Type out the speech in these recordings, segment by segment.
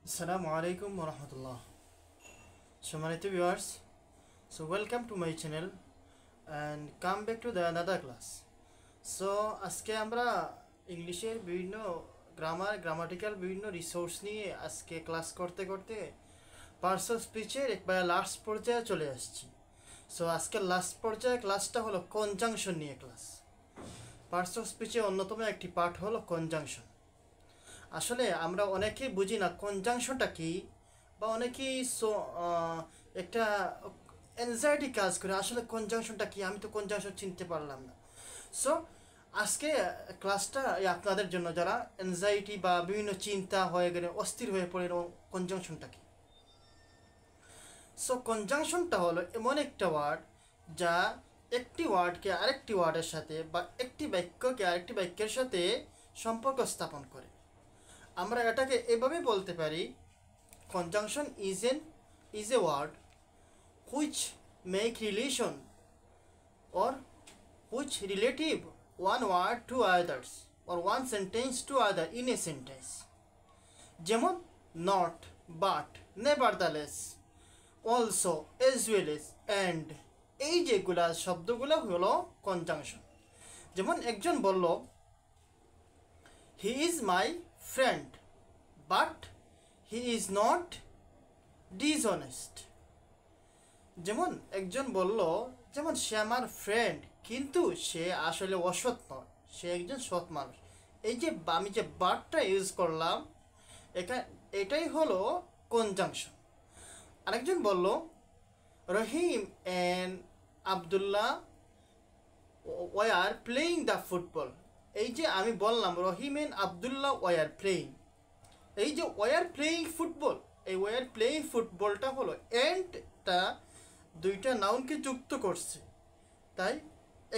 Assalamu alaikum wa rahmatullah. সম্মানিত viewers, so welcome to my channel and come back to the another class. So আজকে আমরা ইংলিশের বিভিন্ন grammatical বিভিন্ন resource নিয়ে আজকে ক্লাস করতে করতে পার্টস অফ স্পিচের একবার লাস্ট পর্যায়ে চলে আসছি। সো আজকের লাস্ট পর্যায়ে ক্লাসটা হলো কনজাংশন নিয়ে ক্লাস। পার্টস অফ স্পিচের অন্যতম একটি পার্ট হলো কনজাংশন। আসলে আমরা অনেকেই বুঝি না কনজাংশনটা কি, বা অনেকেই একটা অ্যাংজাইটি কাজ করে আসলে কনজাংশনটা কি, আমি তো কনজাংশন চিনতে পারলাম না। সো আজকে ক্লাসটা আপনাদের জন্য যারা অ্যাংজাইটি বা বিভিন্ন চিন্তা হয়ে গেলে অস্থির হয়ে পড়ে কনজাংশনটা কি। সো কনজাংশনটা হলো এমন একটা ওয়ার্ড যা একটি ওয়ার্ডকে আরেকটি ওয়ার্ডের সাথে বা একটি বাক্যকে আরেকটি বাক্যের সাথে সম্পর্ক স্থাপন করে। আমরা এটাকে এভাবে বলতে পারি, conjunction is a word which make relation or which relative one word to others or one sentence to other in a sentence. যেমন not, but, nevertheless, also, as well as, and এই যেগুলা শব্দগুলো হলো কনজাংশন। যেমন একজন বলল he is my friend but he is not dishonest. যেমন একজন বলল যেমন সে আমার ফ্রেন্ড কিন্তু সে আসলে অসৎ নয়, সে একজন সৎ মানুষ। এই যে আমি যে বাটটা ইউজ করলাম এটাই হলো কনজাংশন। আরেকজন বলল Rahim and Abdullah were playing the football. এই যে আমি বললাম Rahim and Abdullah were playing, এই যে ওয়ার প্লেইং ফুটবল, এই ওয়ার প্লেইং ফুটবলটা হলো এন্ডটা দুইটা নাউনকে যুক্ত করছে, তাই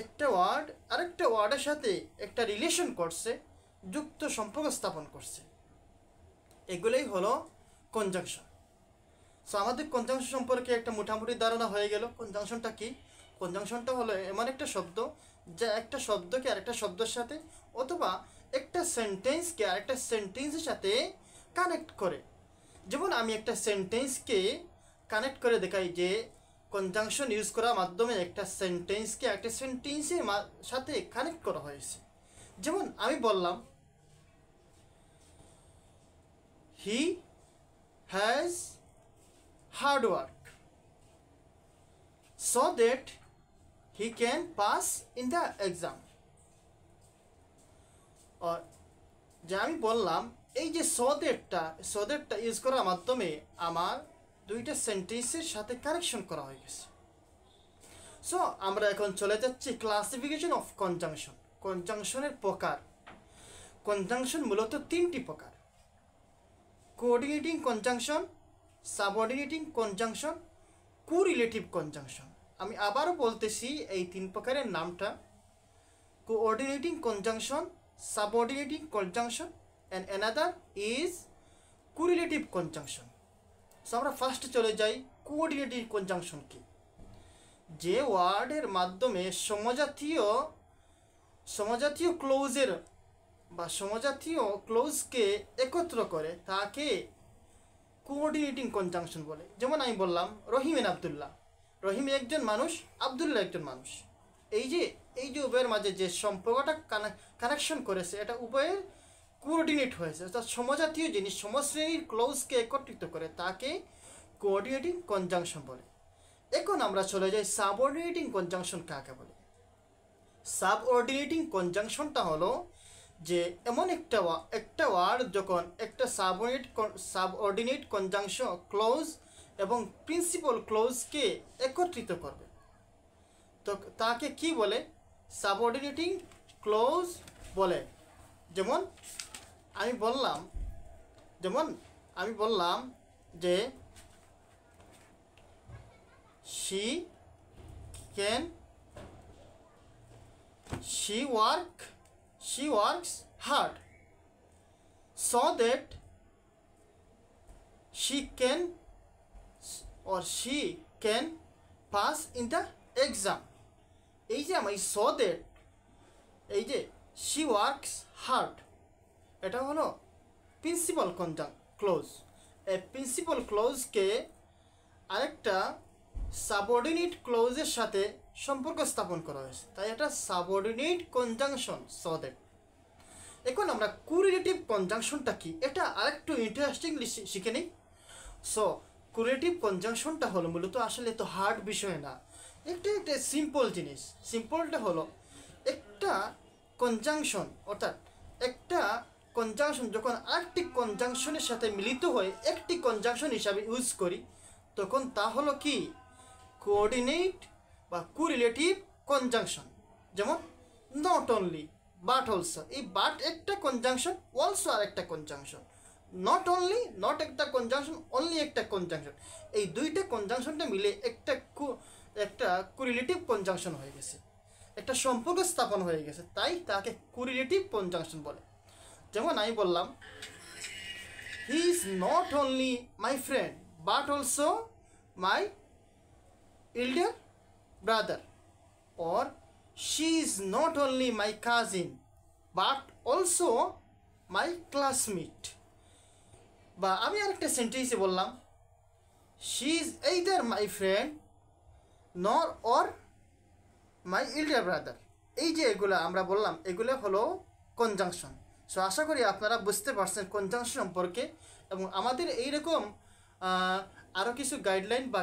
একটা ওয়ার্ড আরেকটা ওয়ার্ডের সাথে একটা রিলেশন করছে, যুক্ত সম্পর্ক স্থাপন করছে। এগুলোই হলো কনজাংশন। সো আমাদের কনজাংশন সম্পর্কে একটা মোটামুটি ধারণা হয়ে গেল। কনজাংশনটা কি? কনজাংশনটা হলো এমন একটা শব্দ যা একটা শব্দকে আরেকটা শব্দের সাথে অথবা একটা সেন্টেন্সকে আরেকটা সেন্টেন্সের সাথে কানেক্ট করে। যেমন আমি একটা সেন্টেন্সকে কানেক্ট করে দেখাই যে কনজাংশন ইউজ করার মাধ্যমে একটা সেন্টেন্সকে একটা সেন্টেন্সের সাথে কানেক্ট করা হয়েছে। যেমন আমি বললাম he has hard work so that he can pass in the exam. or যে আমি বললাম এই যে so that ইউজ করার মাধ্যমে আমার দুইটা সেন্টেন্সের সাথে কানেকশন করা হয়ে গেছে। সো আমরা এখন চলে যাচ্ছি ক্লাসিফিকেশন অফ কনজাংশন। কনজাংশনের প্রকার। কনজাংশন মূলত তিনটি প্রকার: coordinating conjunction, subordinating conjunction, correlative conjunction. আমি আবারও বলতেছি এই তিন প্রকারের নামটা: coordinating conjunction, subordinating conjunction and another is correlative conjunction. So আমরা ফার্স্ট চলে যাই কোঅর্ডিনেটিং কনজাংশন কি। যে ওয়ার্ডের মাধ্যমে সমজাতীয় ক্লোজের বা সমজাতীয় ক্লোজকে একত্র করে তাকে কোঅর্ডিনেটিং কনজাংশন বলে। যেমন আমি বললাম রহিম এন্ড আবদুল্লাহ, রহিম একজন মানুষ, আবদুল্লাহ একজন মানুষ। এই যে উভয়ের মাঝে যে সম্পর্কটা কানেকশন করেছে এটা উভয়ের কোঅর্ডিনেট হয়েছে, অর্থাৎ সমজাতীয় জিনিস সমশ্রেণীর ক্লোজকে একত্রিত করে তাকে কোঅর্ডিনেটিং কনজাংশন বলে। এখন আমরা চলে যাই সাবঅর্ডিনেটিং কনজাংশন কাকে বলে। সাবঅর্ডিনেটিং কনজাংশনটা হলো যে এমন একটা ওয়ার্ড যখন একটা সাবঅর্ডিনেট কনজাংশন ক্লোজ এবং প্রিন্সিপাল ক্লোজকে একত্রিত করবে, তো তাকে কি বলে? সাবঅর্ডিনেটিং ক্লোজ বলে। যেমন আমি বললাম যে she works hard so that she can pass in the exam. এই যে আমি so that এই যে she works hard এটা হলো প্রিন্সিপাল ক্লোজ প্রিন্সিপাল ক্লোজকে আরেকটা সাবঅর্ডিনেট ক্লোজের সাথে সম্পর্ক স্থাপন করা হয়েছে, তাই এটা সাবঅর্ডিনেট কনজাংশন। সো দ্যাট এখন আমরা কোরিলেটিভ কনজাংশনটা কি এটা আরেকটু ইন্টারেস্টিংলি শিখে নিই। সো কোরিলেটিভ কনজাংশনটা হলো মূলত আসলে তো হার্ড বিষয় না, একটা সিম্পল জিনিস। সিম্পলটা হলো একটা কনজাংশন, অর্থাৎ একটা কনজাংশন যখন আরেকটি কনজাংশনের সাথে মিলিত হয়ে একটি কনজাংশন হিসাবে ইউজ করি, তখন তা হলো কি কোঅর্ডিনেট বা কোরিলেটিভ কনজাংশন। যেমন নট অনলি, বাট অলসো। এই বাট একটা কনজাংশন, অলসো আর একটা কনজাংশন। নট অনলি, নট একটা কনজাংশন, অনলি একটা কনজাংশন। এই দুইটা কনজাংশনটা মিলে একটা কোরিলেটিভ কনজাংশন হয়ে গেছে, একটা সম্পর্ক স্থাপন হয়ে গেছে, তাই তাকে কোরিলেটিভ কনজাংশন বলে। যেমন আমি বললাম, he is not only my friend but also my elder brother, or she is not only my cousin but also my classmate। বা আমি আরেকটা সেন্টেন্সে বললাম, she is either my friend nor or my elder brother। এই যে এগুলো আমরা বললাম, এগুলো হলো কনজাংশন। সো আশা করি আপনারা বুঝতে পারছেন কনজাংশন সম্পর্কে, এবং আমাদের এইরকম আরও কিছু গাইডলাইন বা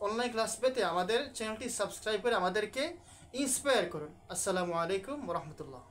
অনলাইন ক্লাস পেতে আমাদের চ্যানেলটি সাবস্ক্রাইব করে আমাদেরকে ইন্সপায়ার করুন। আসসালামু আলাইকুম ওয়া রাহমাতুল্লাহ।